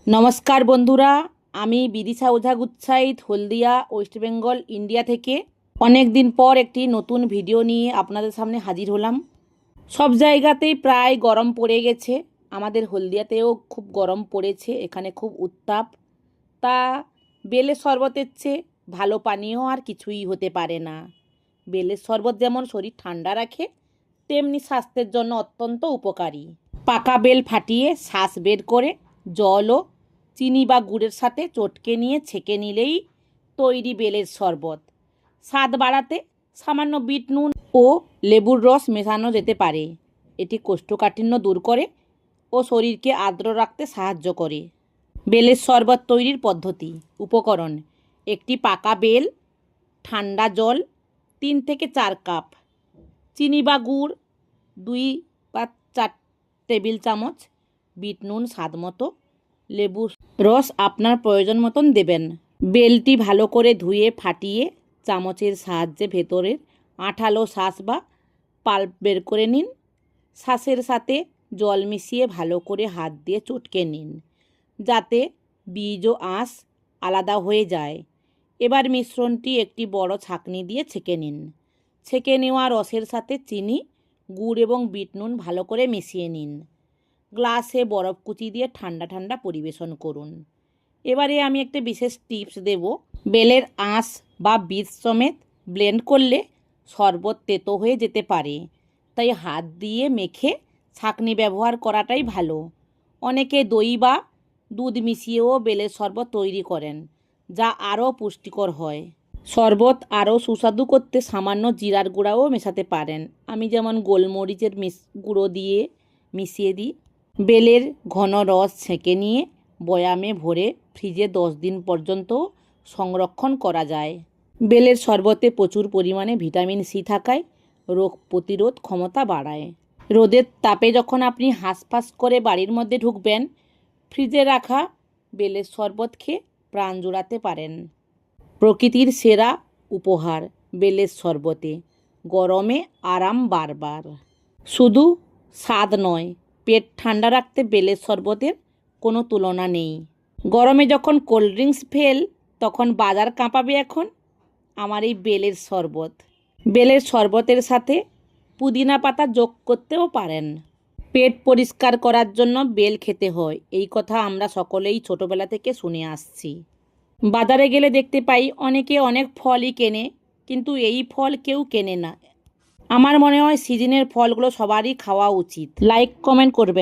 নমস্কার বন্ধুরা, আমি বিদিশা ওঝা গুচ্ছাইত, হলদিয়া, ওয়েস্ট বেঙ্গল, ইন্ডিয়া থেকে অনেক দিন পর একটি নতুন ভিডিও নিয়ে আপনাদের সামনে হাজির হলাম। সব জায়গাতেই প্রায় গরম পড়ে গেছে, আমাদের হলদিয়াতেও খুব গরম পড়েছে, এখানে খুব উত্তাপ। তা বেলের শরবতের চেয়ে ভালো পানীয় আর কিছুই হতে পারে না। বেলের শরবত যেমন শরীর ঠান্ডা রাখে, তেমনি স্বাস্থ্যের জন্য অত্যন্ত উপকারী। পাকা বেল ফাটিয়ে শাঁস বের করে জল ও চিনি বা গুড়ের সাথে চটকে নিয়ে ছেঁকে নিলেই তৈরি বেলের শরবত। স্বাদ বাড়াতে সামান্য বিট নুন ও লেবুর রস মেশানো যেতে পারে। এটি কোষ্ঠকাঠিন্য দূর করে ও শরীরকে আর্দ্র রাখতে সাহায্য করে। বেলের শরবত তৈরির পদ্ধতি। উপকরণ: একটি পাকা বেল, ঠান্ডা জল 3 থেকে 4 কাপ, চিনি বা গুড় 2 বা 4 টেবিল চামচ, বিট নুন স্বাদ মতো, লেবুর রস আপনার প্রয়োজন মতন দেবেন। বেলটি ভালো করে ধুয়ে ফাটিয়ে চামচের সাহায্যে ভেতরের আঠালো শাঁস বা পাল্প বের করে নিন। শাঁসের সাথে জল মিশিয়ে ভালো করে হাত দিয়ে চটকে নিন, যাতে বীজ ও আঁশ আলাদা হয়ে যায়। এবার মিশ্রণটি একটি বড় ছাঁকনি দিয়ে ছেঁকে নিন। ছেঁকে নেওয়া রসের সাথে চিনি, গুড় এবং বিট নুন ভালো করে মিশিয়ে নিন। গ্লাসে বরফ কুচি দিয়ে ঠান্ডা ঠান্ডা পরিবেশন করুন। এবারে আমি একটা বিশেষ টিপস দেব। বেলের আঁশ বা বীজ সমেত ব্লেন্ড করলে শরবত তেতো হয়ে যেতে পারে, তাই হাত দিয়ে মেখে ছাঁকনি ব্যবহার করাটাই ভালো। অনেকে দই বা দুধ মিশিয়েও বেলের শরবত তৈরি করেন, যা আরও পুষ্টিকর হয়। শরবত আরও সুস্বাদু করতে সামান্য জিরার গুঁড়াও মেশাতে পারেন। আমি যেমন গোলমরিচের গুঁড়ো দিয়ে মিশিয়ে দিই। বেলের ঘন রস ছেঁকে নিয়ে বয়ামে ভরে ফ্রিজে 10 দিন পর্যন্ত সংরক্ষণ করা যায়। বেলের শরবতে প্রচুর পরিমাণে ভিটামিন সি থাকায় রোগ প্রতিরোধ ক্ষমতা বাড়ায়। রোদের তাপে যখন আপনি হাঁসফাঁস করে বাড়ির মধ্যে ঢুকবেন, ফ্রিজে রাখা বেলের শরবত খেয়ে প্রাণ জোড়াতে পারেন। প্রকৃতির সেরা উপহার বেলের শরবতে, গরমে আরাম বারবার। শুধু স্বাদ নয়, পেট ঠান্ডা রাখতে বেলের শরবতের কোনো তুলনা নেই। গরমে যখন কোল্ড ড্রিঙ্কস ফেল, তখন বাজার কাঁপাবে এখন আমার এই বেলের শরবত। বেলের শরবতের সাথে পুদিনা পাতা যোগ করতেও পারেন। পেট পরিষ্কার করার জন্য বেল খেতে হয়, এই কথা আমরা সকলেই ছোটোবেলা থেকে শুনে আসছি। বাজারে গেলে দেখতে পাই অনেকে অনেক ফলই কেনে, কিন্তু এই ফল কেউ কেনে না। আমার মনে হয় সিজনের ফলগুলো সবারই খাওয়া উচিত। লাইক কমেন্ট করবেন।